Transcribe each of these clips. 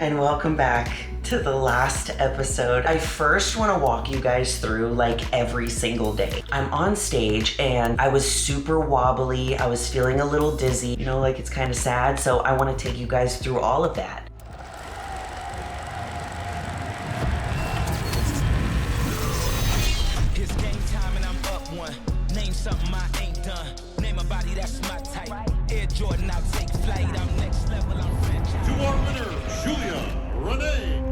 And welcome back to the last episode. I first want to walk you guys through like every single day. I'm on stage and I was super wobbly. I was feeling a little dizzy, like it's kind of sad. So I want to take you guys through all of that. It's game time and I'm up one. Name something I ain't done. Name a body that's my type. Air Jordan, I'll take flight. I'm next level, I'm franchise. To our winner, Julia, Rene.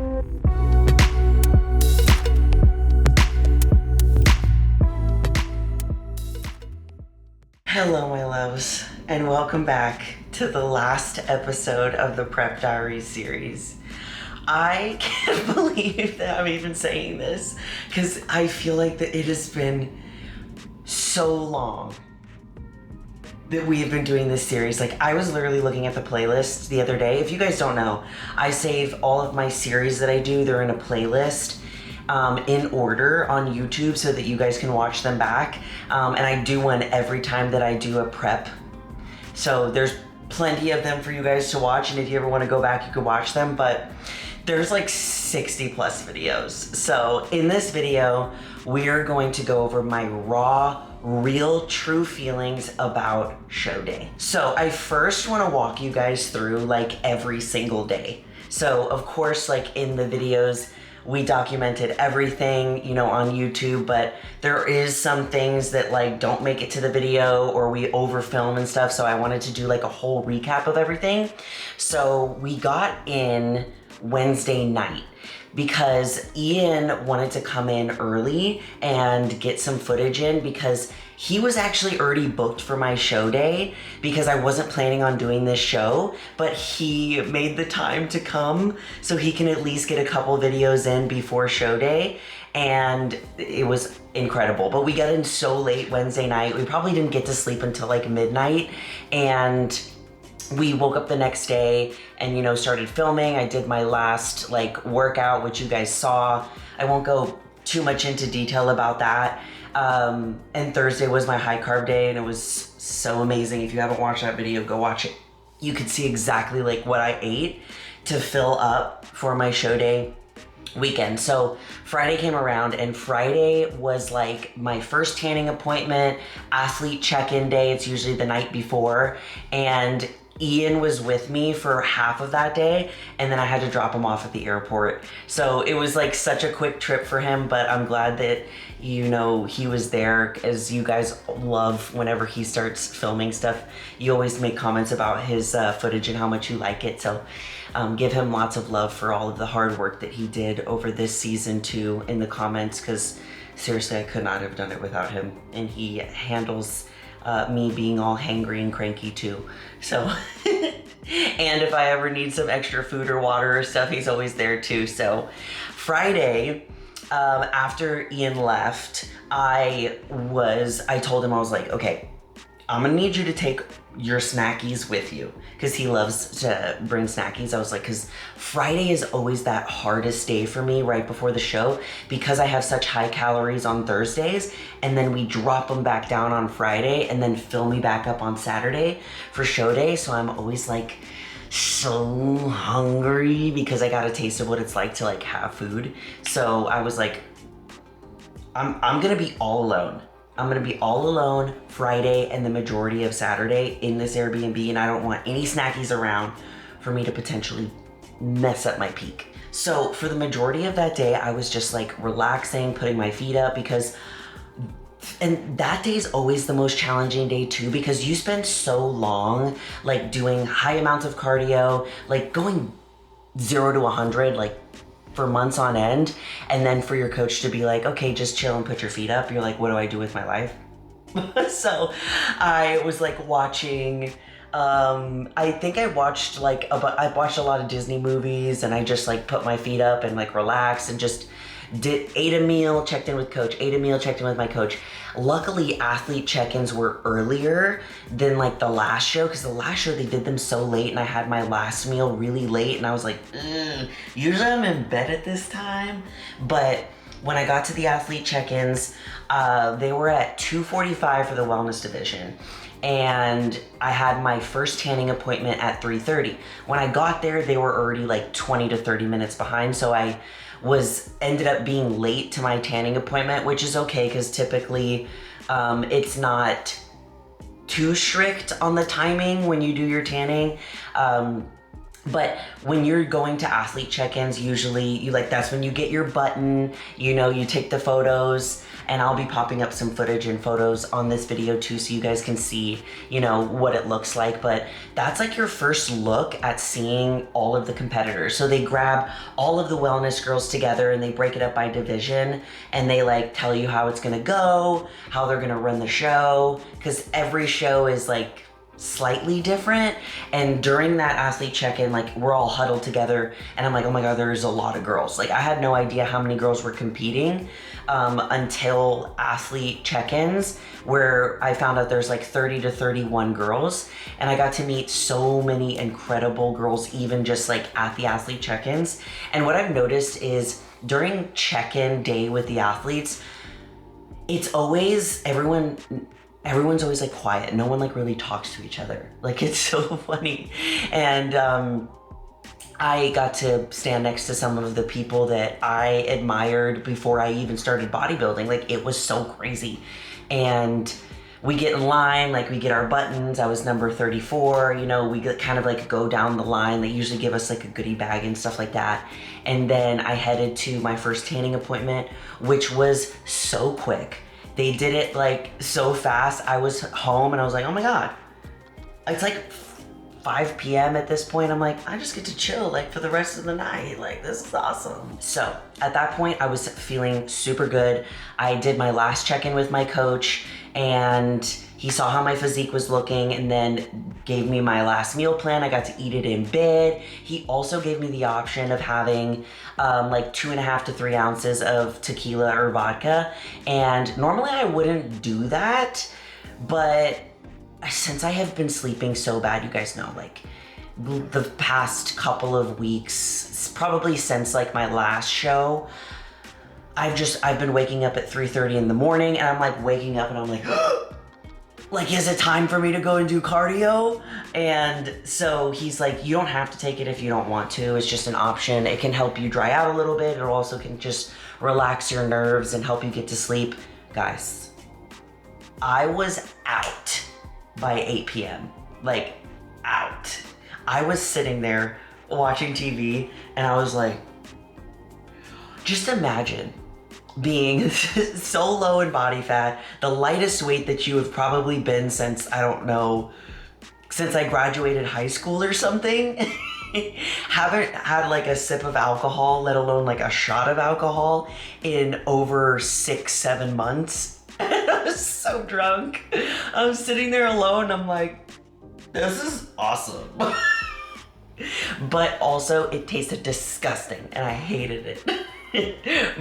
Hello, my loves, and welcome back to the last episode of the Prep Diaries series. I can't believe that I'm even saying this because I feel like that it has been so long that we have been doing this series. Like, I was literally looking at the playlist the other day. If you guys don't know, I save all of my series that I do. They're in a playlist in order on YouTube so that you guys can watch them back. And I do one every time that I do a prep. So there's plenty of them for you guys to watch. And if you ever want to go back, you could watch them. But there's like 60 plus videos. So in this video, we are going to go over my raw, real, true feelings about show day. So I first want to walk you guys through like every single day. So of course, like in the videos, we documented everything, on YouTube, but there is some things that like don't make it to the video or we overfilm and stuff. So I wanted to do like a whole recap of everything. So we got in Wednesday night because Ian wanted to come in early and get some footage in because he was actually already booked for my show day because I wasn't planning on doing this show, but he made the time to come so he can at least get a couple videos in before show day. And it was incredible. But we got in so late Wednesday night. We probably didn't get to sleep until like midnight. And we woke up the next day and, started filming. I did my last like workout, which you guys saw. I won't go too much into detail about that. And Thursday was my high carb day and it was so amazing. If you haven't watched that video, go watch it. You could see exactly like what I ate to fill up for my show day weekend. So Friday came around and Friday was like my first tanning appointment, athlete check-in day. It's usually the night before. And Ian was with me for half of that day and then I had to drop him off at the airport. So it was like such a quick trip for him, but I'm glad that, he was there, as you guys love whenever he starts filming stuff. You always make comments about his footage and how much you like it. So give him lots of love for all of the hard work that he did over this season too in the comments, because seriously, I could not have done it without him. And he handles me being all hangry and cranky too. So, and if I ever need some extra food or water or stuff, he's always there too. So Friday, after Ian left, I told him, I was like, okay, I'm gonna need you to take your snackies with you, because he loves to bring snackies. I was like, because Friday is always that hardest day for me right before the show, because I have such high calories on Thursdays, and then we drop them back down on Friday and then fill me back up on Saturday for show day. So I'm always like so hungry because I got a taste of what it's like to like have food. So I was like, I'm gonna be all alone. I'm gonna be all alone Friday and the majority of Saturday in this Airbnb, and I don't want any snackies around for me to potentially mess up my peak. So for the majority of that day, I was just like relaxing, putting my feet up, and that day is always the most challenging day too, because you spend so long like doing high amounts of cardio, like going 0 to 100, like for months on end, and then for your coach to be like, okay, just chill and put your feet up. You're like, what do I do with my life? So I was like watching, I think I watched I watched a lot of Disney movies, and I just like put my feet up and like relaxed and just ate a meal, checked in with coach, ate a meal, checked in with my coach. Luckily, athlete check-ins were earlier than like the last show, because the last show they did them so late and I had my last meal really late and I was like, usually I'm in bed at this time. But when I got to the athlete check-ins, they were at 2:45 for the wellness division. and I had my first tanning appointment at 3:30. When I got there, they were already like 20 to 30 minutes behind, so I ended up being late to my tanning appointment, which is okay because typically it's not too strict on the timing when you do your tanning. But when you're going to athlete check-ins, usually that's when you get your button, you take the photos, and I'll be popping up some footage and photos on this video too, so you guys can see, what it looks like. But that's like your first look at seeing all of the competitors. So they grab all of the wellness girls together and they break it up by division, and they like tell you how it's gonna go, how they're gonna run the show, because every show is like slightly different. And during that athlete check-in, like we're all huddled together, and I'm like, oh my god, there's a lot of girls. Like I had no idea how many girls were competing until athlete check-ins, where I found out there's like 30 to 31 girls, and I got to meet so many incredible girls even just like at the athlete check-ins. And what I've noticed is during check-in day with the athletes, it's always everyone's always like quiet. No one like really talks to each other. Like it's so funny. And I got to stand next to some of the people that I admired before I even started bodybuilding. Like it was so crazy. And we get in line, like we get our buttons. I was number 34, we kind of like go down the line. They usually give us like a goodie bag and stuff like that. And then I headed to my first tanning appointment, which was so quick. They did it like so fast. I was home and I was like, oh my god, it's like 5 p.m. at this point. I'm like, I just get to chill like for the rest of the night. Like this is awesome. So at that point I was feeling super good. I did my last check-in with my coach, and he saw how my physique was looking and then gave me my last meal plan. I got to eat it in bed. He also gave me the option of having like 2.5 to 3 ounces of tequila or vodka. And normally I wouldn't do that, but since I have been sleeping so bad, you guys know, like the past couple of weeks, probably since like my last show, I've been waking up at 3:30 in the morning, and I'm like waking up and I'm like, like, is it time for me to go and do cardio? And so he's like, you don't have to take it if you don't want to. It's just an option. It can help you dry out a little bit. It also can just relax your nerves and help you get to sleep. Guys, I was out by 8 p.m. Like, out. I was sitting there watching TV, and I was like, just imagine being so low in body fat, the lightest weight that you have probably been since, I don't know, since I graduated high school or something. Haven't had like a sip of alcohol, let alone like a shot of alcohol in over 6-7 months. And I was so drunk. I was sitting there alone. I'm like, this is awesome. But also it tasted disgusting and I hated it.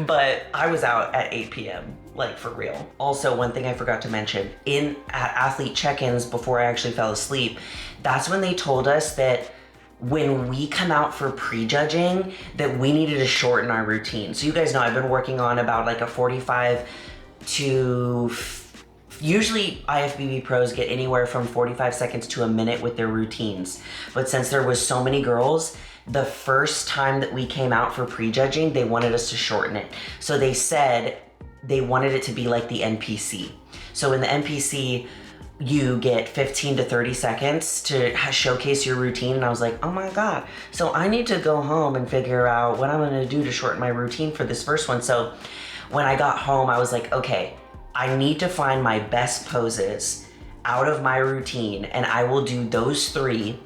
But I was out at 8 p.m. like for real. Also, one thing I forgot to mention, at athlete check-ins before I actually fell asleep, that's when they told us that when we come out for prejudging, that we needed to shorten our routine. So you guys know I've been working on about like a 45 to usually IFBB pros get anywhere from 45 seconds to a minute with their routines. But since there was so many girls, the first time that we came out for prejudging, they wanted us to shorten it. So they said they wanted it to be like the NPC. So in the NPC, you get 15 to 30 seconds to showcase your routine. And I was like, oh my God. So I need to go home and figure out what I'm gonna do to shorten my routine for this first one. So when I got home, I was like, okay, I need to find my best poses out of my routine, and I will do those 3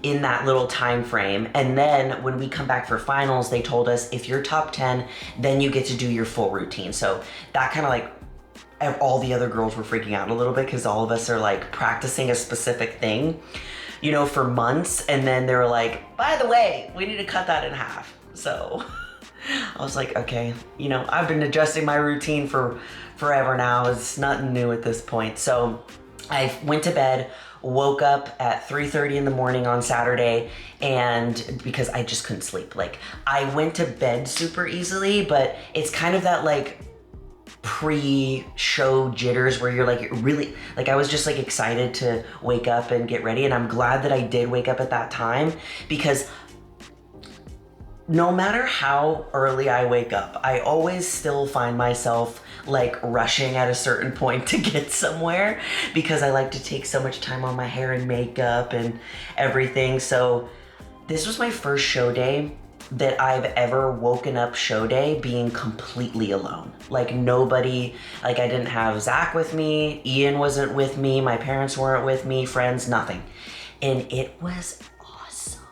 in that little time frame. And then when we come back for finals, they told us if you're top 10, then you get to do your full routine. So that kind of like, all the other girls were freaking out a little bit because all of us are like practicing a specific thing, for months. And then they were like, by the way, we need to cut that in half. So I was like, okay, I've been adjusting my routine for forever now. It's nothing new at this point. So I went to bed, woke up at 3:30 in the morning on Saturday, and because I just couldn't sleep. Like, I went to bed super easily, but it's kind of that like pre-show jitters where you're like really, like I was just like excited to wake up and get ready, and I'm glad that I did wake up at that time, because no matter how early I wake up, I always still find myself like rushing at a certain point to get somewhere, because I like to take so much time on my hair and makeup and everything. So this was my first show day that I've ever woken up show day being completely alone. Like nobody, like I didn't have Zach with me, Ian wasn't with me, my parents weren't with me, friends, nothing. And it was awesome.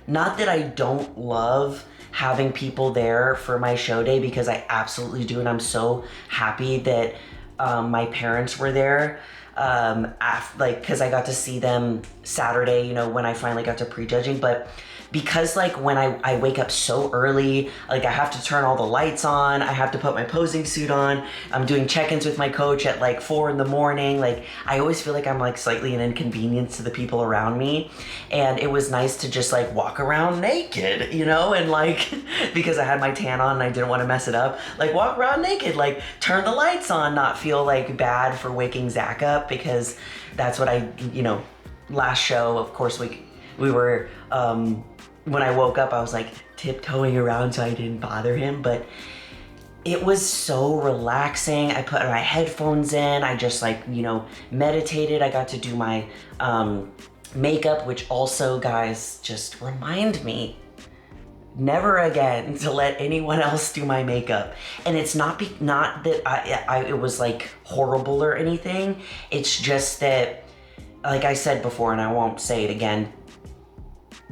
Not that I don't love having people there for my show day, because I absolutely do, and I'm so happy that my parents were there. Because I got to see them Saturday, you know, when I finally got to prejudging. But because like when I wake up so early, like I have to turn all the lights on, I have to put my posing suit on, I'm doing check-ins with my coach at like 4 a.m, like I always feel like I'm like slightly an inconvenience to the people around me. And it was nice to just like walk around naked, you know, and like because I had my tan on and I didn't want to mess it up, like walk around naked, like turn the lights on, not feel like bad for waking Zach up, because that's what I, you know, last show, of course, we were, when I woke up, I was like tiptoeing around so I didn't bother him, but it was so relaxing. I put my headphones in, I just like, you know, meditated. I got to do my makeup, which also, guys, just remind me never again to let anyone else do my makeup. And it's not that it was like horrible or anything. It's just that, like I said before, and I won't say it again,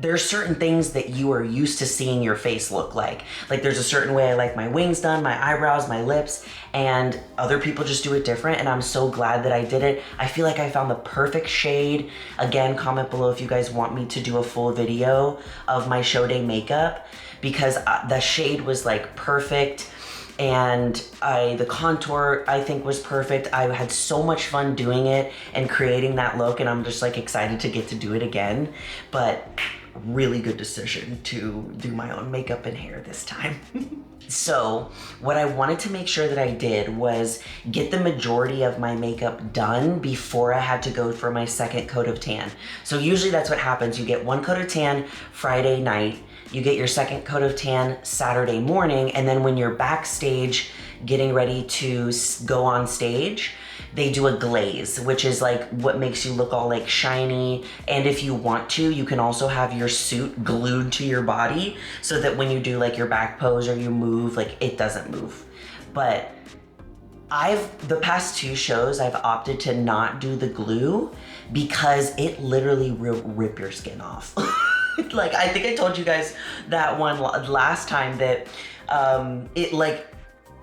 there's certain things that you are used to seeing your face look like. Like there's a certain way I like my wings done, my eyebrows, my lips, and other people just do it different, and I'm so glad that I did it. I feel like I found the perfect shade. Again, comment below if you guys want me to do a full video of my show day makeup, because the shade was like perfect. And the contour I think was perfect. I had so much fun doing it and creating that look, and I'm just like excited to get to do it again. But really good decision to do my own makeup and hair this time. So what I wanted to make sure that I did was get the majority of my makeup done before I had to go for my second coat of tan. So usually that's what happens. You get one coat of tan Friday night, you get your second coat of tan Saturday morning, and then when you're backstage getting ready to go on stage, they do a glaze, which is like what makes you look all like shiny. And if you want to, you can also have your suit glued to your body so that when you do like your back pose or you move, like it doesn't move. But the past 2 shows, I've opted to not do the glue because it literally will rip your skin off. Like, I think I told you guys that one last time that it like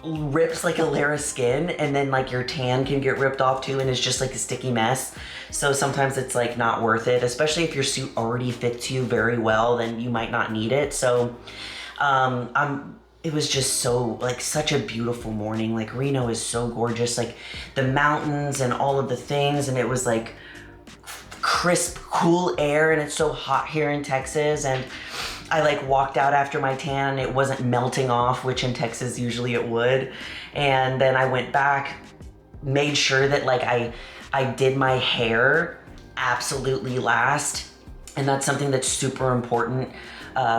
rips like a layer of skin, and then like your tan can get ripped off too, and it's just like a sticky mess. So sometimes it's like not worth it, especially if your suit already fits you very well, then you might not need it. So it was just so like such a beautiful morning. Like Reno is so gorgeous, like the mountains and all of the things, and it was like crisp, cool air, and it's so hot here in Texas. And I like walked out after my tan and it wasn't melting off, which in Texas usually it would. And then I went back, made sure that like I did my hair absolutely last. And that's something that's super important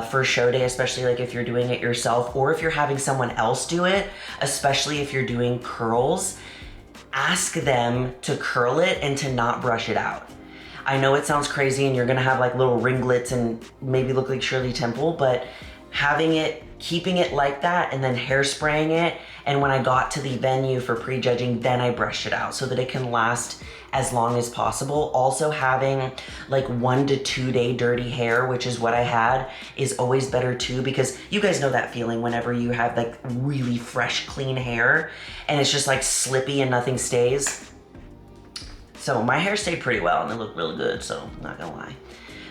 for show day, especially like if you're doing it yourself or if you're having someone else do it, especially if you're doing curls. Ask them to curl it and to not brush it out. I know it sounds crazy and you're gonna have like little ringlets and maybe look like Shirley Temple, but keeping it like that and then hairspraying it. And when I got to the venue for prejudging, then I brushed it out so that it can last as long as possible. Also having like 1 to 2 day dirty hair, which is what I had, is always better too, because you guys know that feeling whenever you have like really fresh, clean hair and it's just like slippy and nothing stays. So my hair stayed pretty well and it looked really good, so I'm not gonna lie.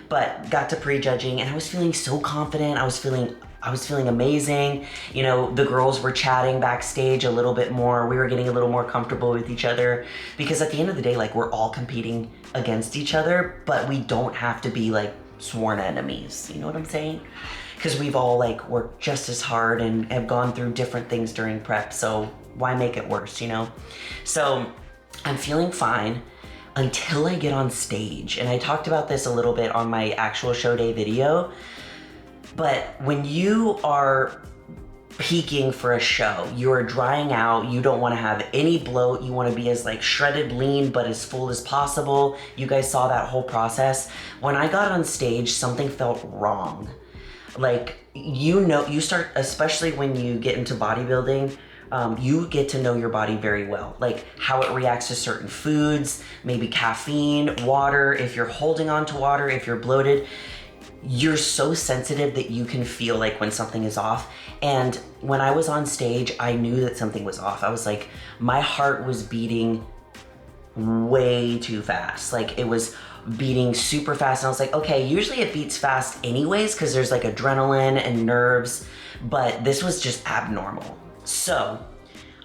But got to prejudging and I was feeling so confident. I was feeling amazing. You know, the girls were chatting backstage a little bit more. We were getting a little more comfortable with each other because at the end of the day, like we're all competing against each other, but we don't have to be like sworn enemies. You know what I'm saying? Because we've all like worked just as hard and have gone through different things during prep. So why make it worse, you know? So I'm feeling fine until I get on stage. And I talked about this a little bit on my actual show day video, but when you are peaking for a show, you are drying out, you don't want to have any bloat, you want to be as like shredded lean but as full as possible. You guys saw that whole process. When I got on stage, something felt wrong. Like, you know, you start, especially when you get into bodybuilding, you get to know your body very well, like how it reacts to certain foods, maybe caffeine, water, if you're holding on to water, if you're bloated. You're so sensitive that you can feel like when something is off. And when I was on stage, I knew that something was off. I was like, my heart was beating way too fast. Like, it was beating super fast. And I was like, okay, usually it beats fast anyways, because there's like adrenaline and nerves, but this was just abnormal. So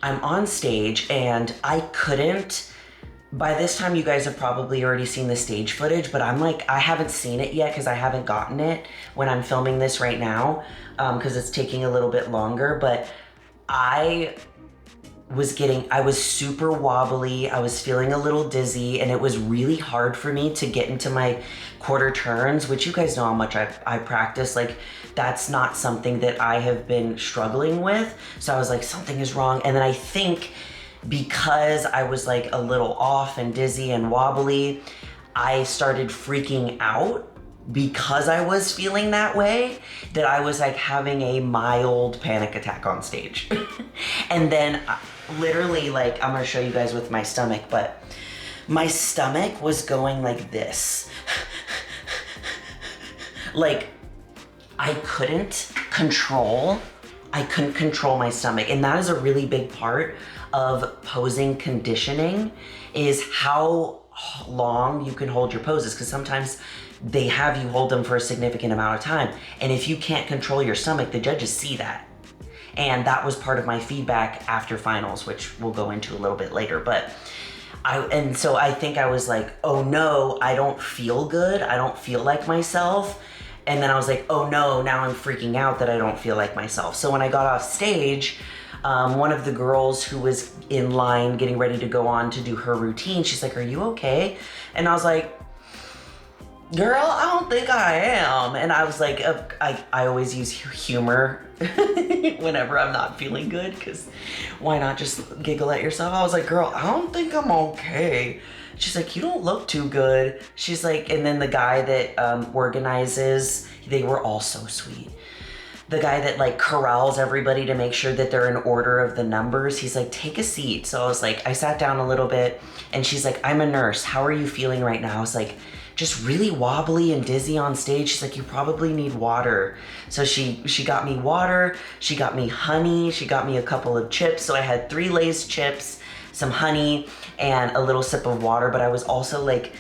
I'm on stage and I couldn't. By this time, you guys have probably already seen the stage footage, but I'm like, I haven't seen it yet because I haven't gotten it when I'm filming this right now, because it's taking a little bit longer. But I was super wobbly. I was feeling a little dizzy, and it was really hard for me to get into my quarter turns, which you guys know how much I practice. Like, that's not something that I have been struggling with. So I was like, something is wrong. And then I think, because I was like a little off and dizzy and wobbly, I started freaking out because I was feeling that way, that I was like having a mild panic attack on stage. And then literally, like, I'm gonna show you guys with my stomach, but my stomach was going like this. Like, I couldn't control my stomach. And that is a really big part of posing conditioning, is how long you can hold your poses, because sometimes they have you hold them for a significant amount of time. And if you can't control your stomach, the judges see that. And that was part of my feedback after finals, which we'll go into a little bit later. But so I think I was like, oh no, I don't feel good. I don't feel like myself. And then I was like, oh no, now I'm freaking out that I don't feel like myself. So when I got off stage, one of the girls who was in line getting ready to go on to do her routine, she's like, are you okay? And I was like, girl, I don't think I am. And I was like, I always use humor whenever I'm not feeling good, because why not just giggle at yourself? I was like, girl, I don't think I'm okay. She's like, you don't look too good. She's like, and then the guy that organizes, they were all so sweet. The guy that like corrals everybody to make sure that they're in order of the numbers, he's like, take a seat. So I was like, I sat down a little bit, and she's like, I'm a nurse. How are you feeling right now? I was like, just really wobbly and dizzy on stage. She's like, you probably need water. So she got me water, she got me honey, she got me a couple of chips. So I had 3 Lay's chips, some honey, and a little sip of water. But I was also like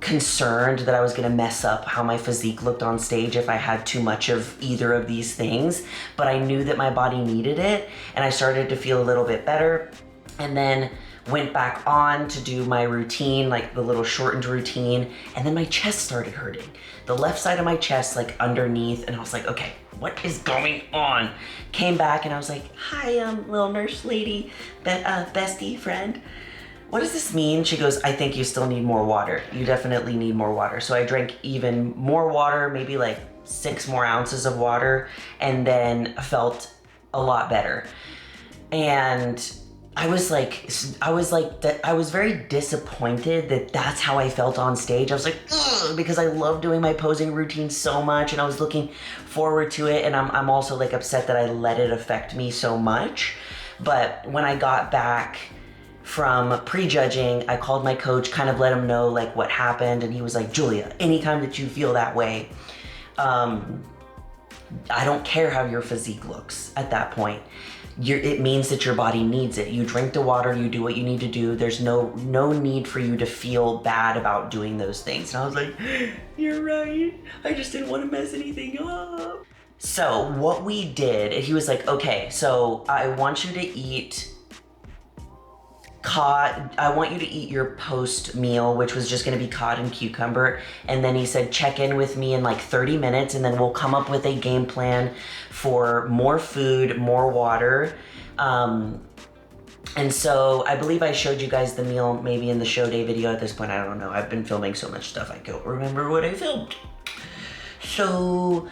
concerned that I was gonna mess up how my physique looked on stage if I had too much of either of these things. But I knew that my body needed it, and I started to feel a little bit better. And then went back on to do my routine, like the little shortened routine, and then my chest started hurting. The left side of my chest, like underneath, and I was like, okay, what is going on? Came back and I was like, hi, little nurse lady, bestie, friend. What does this mean? She goes, I think you still need more water. You definitely need more water. So I drank even more water, maybe like 6 more ounces of water, and then felt a lot better. And I was very disappointed that that's how I felt on stage. I was like, ugh, because I love doing my posing routine so much, and I was looking forward to it. And I'm also like upset that I let it affect me so much. But when I got back from prejudging, I called my coach, kind of let him know like what happened. And he was like, Julia, anytime that you feel that way, I don't care how your physique looks at that point. It means that your body needs it. You drink the water, you do what you need to do. There's no need for you to feel bad about doing those things. And I was like, you're right. I just didn't want to mess anything up. So what we did, he was like, okay, so I want you to eat cod. I want you to eat your post meal, which was just going to be cod and cucumber. And then he said, check in with me in like 30 minutes, and then we'll come up with a game plan for more food, more water, And so I believe I showed you guys the meal maybe in the show day video. At this point, I don't know. I've been filming so much stuff, I don't remember what I filmed. So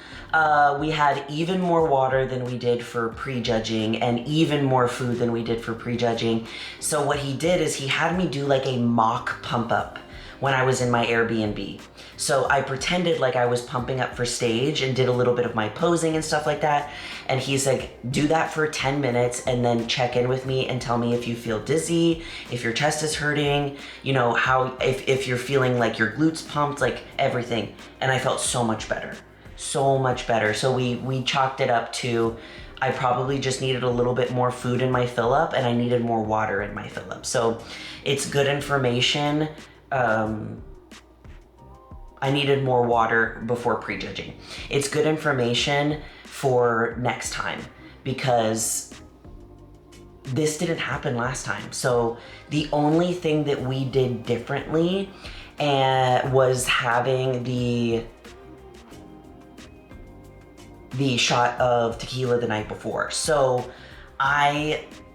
we had even more water than we did for prejudging and even more food than we did for prejudging. So what he did is he had me do like a mock pump up when I was in my Airbnb. So I pretended like I was pumping up for stage and did a little bit of my posing and stuff like that. And he's like, do that for 10 minutes and then check in with me and tell me if you feel dizzy, if your chest is hurting, you know, how, if you're feeling like your glutes pumped, like everything. And I felt so much better, so much better. So we chalked it up to, I probably just needed a little bit more food in my fill up and I needed more water in my fill up. So it's good information. I needed more water before prejudging. It's good information for next time because this didn't happen last time. So the only thing that we did differently was having the shot of tequila the night before. So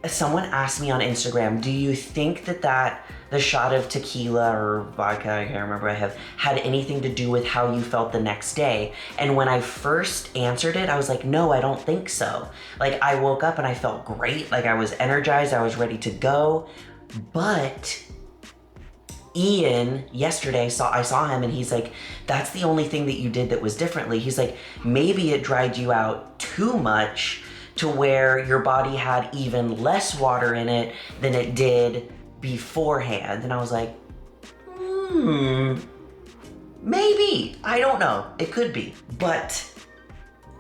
someone asked me on Instagram, do you think that the shot of tequila or vodka, I can't remember, had anything to do with how you felt the next day? And when I first answered it, I was like, no, I don't think so. Like, I woke up and I felt great. Like, I was energized, I was ready to go. But Ian, yesterday, I saw him and he's like, that's the only thing that you did that was differently. He's like, maybe it dried you out too much to where your body had even less water in it than it did beforehand. And I was like, maybe, I don't know, it could be. But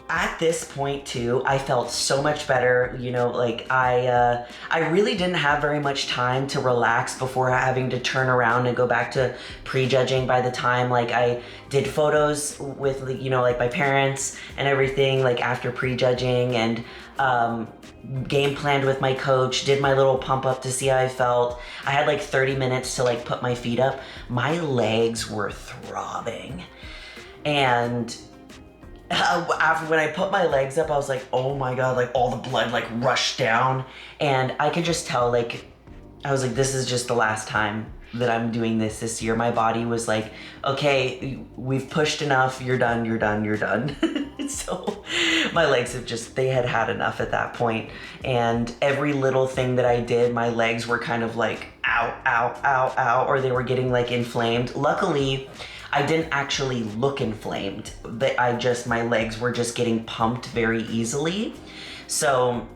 at this point too, I felt so much better, you know, like I really didn't have very much time to relax before having to turn around and go back to prejudging. By the time like I did photos with, you know, like my parents and everything, like after prejudging, and game planned with my coach, did my little pump up to see how I felt. I had like 30 minutes to like put my feet up. My legs were throbbing. And after when I put my legs up, I was like, oh my God, like all the blood like rushed down. And I could just tell, like, I was like, this is just the last time that I'm doing this year. My body was like, okay, we've pushed enough, you're done, you're done, you're done. So my legs have just, they had had enough at that point. And every little thing that I did, my legs were kind of like, ow, ow, ow, ow, or they were getting like inflamed. Luckily, I didn't actually look inflamed, but my legs were just getting pumped very easily. So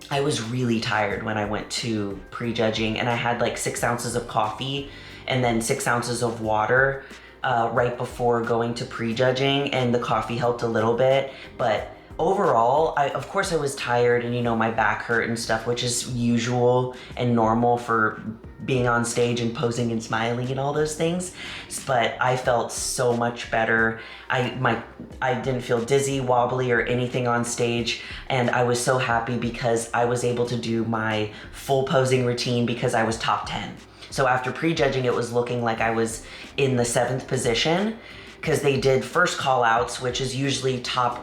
I was really tired when I went to prejudging, and I had like 6 ounces of coffee and then 6 ounces of water right before going to prejudging, and the coffee helped a little bit. But overall, of course I was tired, and you know, my back hurt and stuff, which is usual and normal for being on stage and posing and smiling and all those things. But I felt so much better. I didn't feel dizzy, wobbly, or anything on stage, and I was so happy because I was able to do my full posing routine because I was top 10. So after prejudging, it was looking like I was in the 7th position because they did first call outs, which is usually top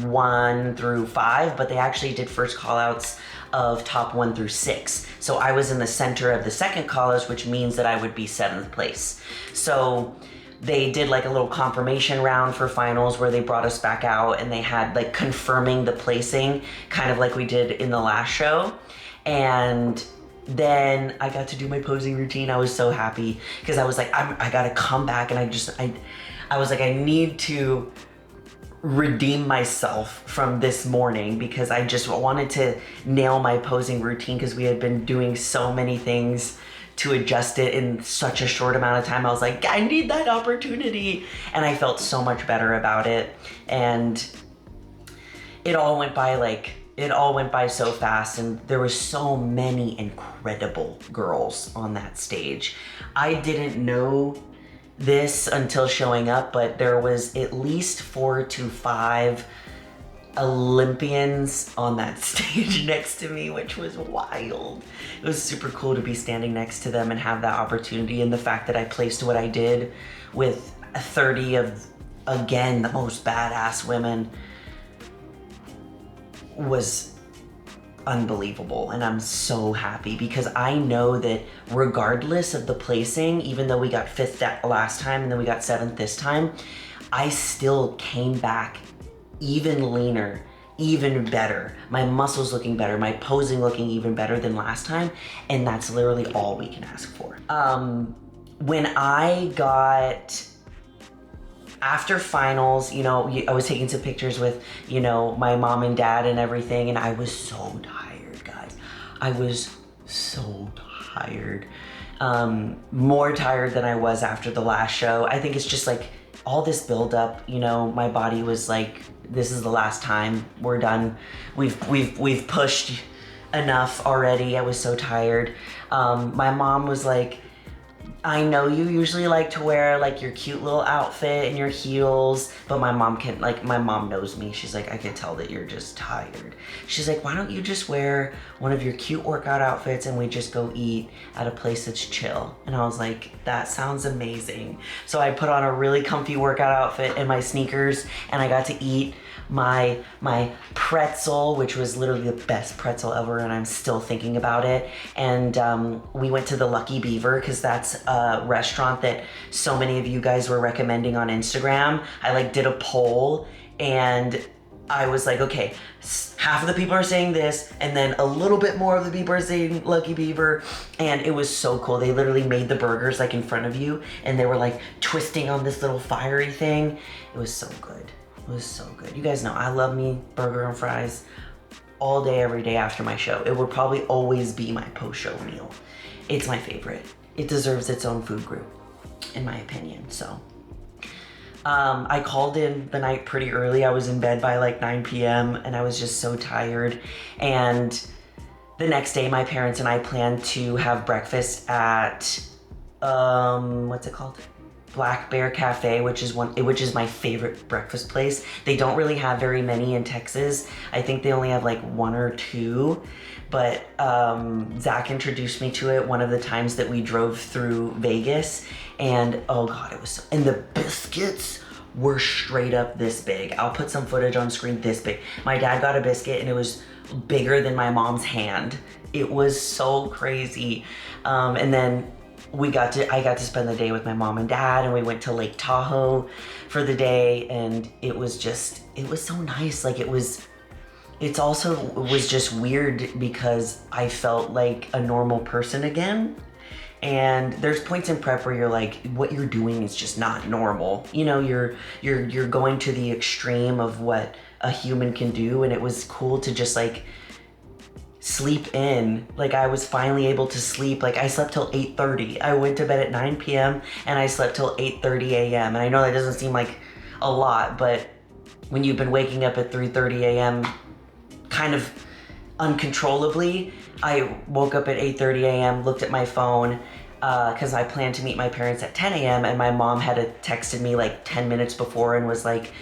1 through 5, but they actually did first call outs of top 1 through 6. So I was in the center of the second call outs, which means that I would be 7th place. So they did like a little confirmation round for finals where they brought us back out and they had like confirming the placing, kind of like we did in the last show. And then I got to do my posing routine. I was so happy because I was like, I gotta come back, and I was like, I need to redeem myself from this morning because I just wanted to nail my posing routine because we had been doing so many things to adjust it in such a short amount of time. I was like, I need that opportunity, and I felt so much better about it. And it all went by so fast, and there were so many incredible girls on that stage. I didn't know this until showing up, but there was at least 4 to 5 Olympians on that stage next to me, which was wild. It was super cool to be standing next to them and have that opportunity, and the fact that I placed what I did with 30 of, again, the most badass women was unbelievable, and I'm so happy because I know that regardless of the placing, even though we got 5th last time and then we got 7th this time, I still came back even leaner, even better. My muscles looking better, my posing looking even better than last time, and that's literally all we can ask for. When I got after finals, you know, I was taking some pictures with, you know, my mom and dad and everything, and I was so tired, guys. I was so tired. More tired than I was after the last show. I think it's just like all this buildup, you know, my body was like, this is the last time, we're done. We've pushed enough already. I was so tired. My mom was like, I know you usually like to wear like your cute little outfit and your heels, but my mom knows me. She's like, I can tell that you're just tired. She's like, why don't you just wear one of your cute workout outfits and we just go eat at a place that's chill? And I was like, that sounds amazing. So I put on a really comfy workout outfit and my sneakers, and I got to eat my pretzel, which was literally the best pretzel ever, and I'm still thinking about it. And we went to the Lucky Beaver because that's a restaurant that so many of you guys were recommending on Instagram. I like did a poll, and I was like, okay, half of the people are saying this, and then a little bit more of the people are saying Lucky Beaver, and it was so cool. They literally made the burgers like in front of you, and they were like twisting on this little fiery thing. It was so good. It was so good. You guys know I love me burger and fries all day, every day after my show. It would probably always be my post-show meal. It's my favorite. It deserves its own food group, in my opinion. So I called in the night pretty early. I was in bed by like 9 p.m. and I was just so tired. And the next day, my parents and I planned to have breakfast at, what's it called? Black Bear Cafe, which is my favorite breakfast place. They don't really have very many in Texas. I think they only have like 1 or 2, but Zach introduced me to it one of the times that we drove through Vegas, and oh God, it was so, and the biscuits were straight up this big. I'll put some footage on screen this big. My dad got a biscuit and it was bigger than my mom's hand. It was so crazy. And then I got to spend the day with my mom and dad, and we went to Lake Tahoe for the day, and it was so nice. Like it was just weird because I felt like a normal person again. And there's points in prep where you're like, what you're doing is just not normal. You know, you're going to the extreme of what a human can do, and it was cool to just like sleep in. Like I was finally able to sleep. Like I slept till 8:30. I went to bed at 9 p.m. and I slept till 8:30 a.m. And I know that doesn't seem like a lot, but when you've been waking up at 3:30 a.m. kind of uncontrollably, I woke up at 8:30 a.m., looked at my phone, because I planned to meet my parents at 10 a.m. and my mom had texted me like 10 minutes before and was like,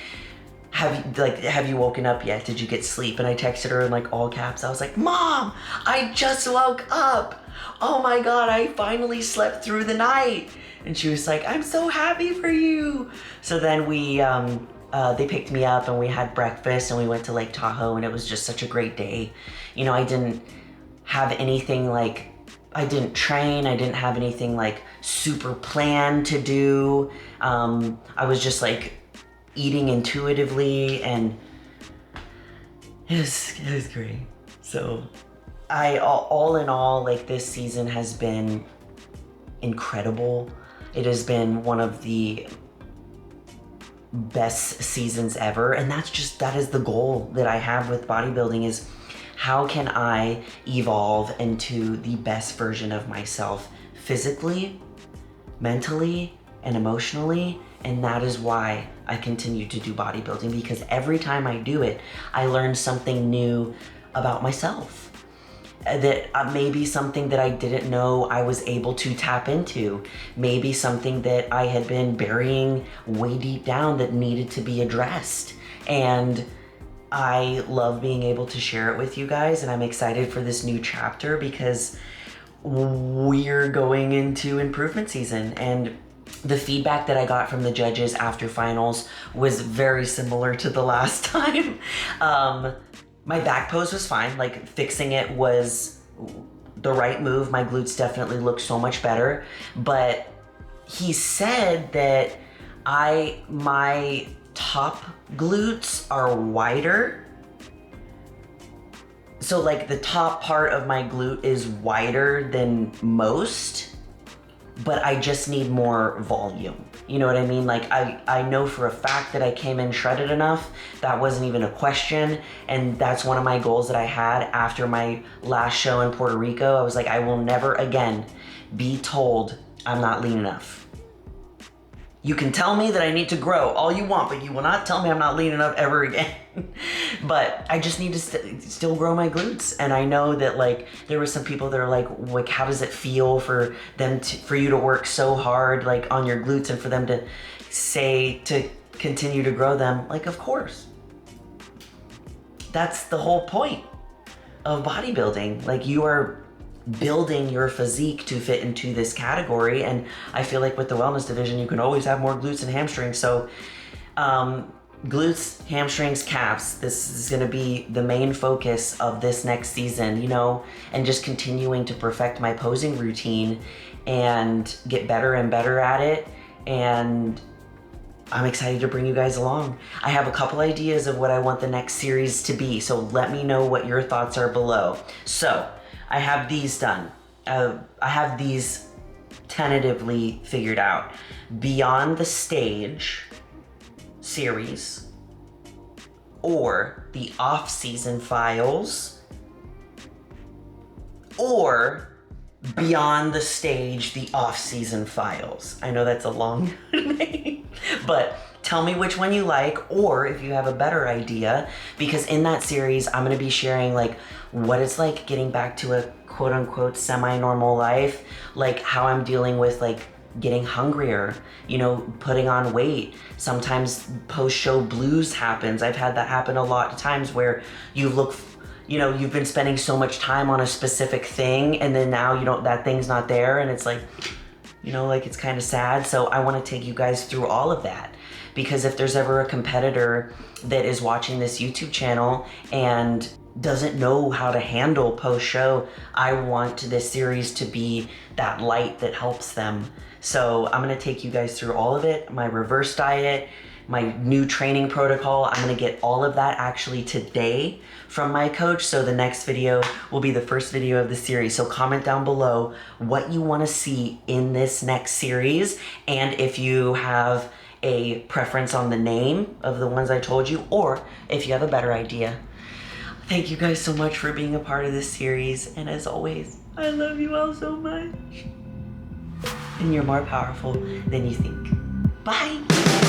have you woken up yet? Did you get sleep? And I texted her in like all caps. I was like, Mom, I just woke up. Oh my God, I finally slept through the night. And she was like, I'm so happy for you. So then they picked me up and we had breakfast and we went to Lake Tahoe, and it was just such a great day. You know, I didn't have anything like, I didn't train. I didn't have anything like super planned to do. I was just like eating intuitively, and it was great. So all in all, like this season has been incredible. It has been one of the best seasons ever, and that is the goal that I have with bodybuilding, is how can I evolve into the best version of myself physically, mentally, and emotionally. And that is why I continue to do bodybuilding, because every time I do it, I learn something new about myself. That maybe something that I didn't know I was able to tap into. Maybe something that I had been burying way deep down that needed to be addressed. And I love being able to share it with you guys, and I'm excited for this new chapter because we're going into improvement season. And the feedback that I got from the judges after finals was very similar to the last time. My back pose was fine. Like, fixing it was the right move. My glutes definitely look so much better. But he said that my top glutes are wider. So like the top part of my glute is wider than most, but I just need more volume. You know what I mean? Like I know for a fact that I came in shredded enough. That wasn't even a question. And that's one of my goals that I had after my last show in Puerto Rico. I was like, I will never again be told I'm not lean enough. You can tell me that I need to grow all you want, but you will not tell me I'm not lean enough ever again. But I just need to still grow my glutes. And I know that like there were some people that are like, how does it feel for you to work so hard like on your glutes and for them to say to continue to grow them? Like, of course. That's the whole point of bodybuilding. Like, you are building your physique to fit into this category, and I feel like with the wellness division you can always have more glutes and hamstrings. So glutes, hamstrings, calves, this is going to be the main focus of this next season, you know, and just continuing to perfect my posing routine and get better and better at it. And I'm excited to bring you guys along. I have a couple ideas of what I want the next series to be, so let me know what your thoughts are below. So I have these done. I have these tentatively figured out. Beyond the Stage series, or the Off-Season Files, or Beyond the Stage, the Off-Season Files. I know that's a long name, but tell me which one you like, or if you have a better idea, because in that series, I'm gonna be sharing like what it's like getting back to a quote unquote semi-normal life, like how I'm dealing with like getting hungrier, you know, putting on weight. Sometimes post-show blues happens. I've had that happen a lot of times where you look, you know, you've been spending so much time on a specific thing and then now you don't, that thing's not there, and it's like, you know, like it's kind of sad. So I want to take you guys through all of that, because if there's ever a competitor that is watching this YouTube channel and doesn't know how to handle post-show, I want this series to be that light that helps them. So I'm gonna take you guys through all of it, my reverse diet, my new training protocol. I'm gonna get all of that actually today from my coach. So the next video will be the first video of the series. So comment down below what you wanna see in this next series, and if you have a preference on the name of the ones I told you, or if you have a better idea. Thank you guys so much for being a part of this series, and as always, I love you all so much. And you're more powerful than you think. Bye!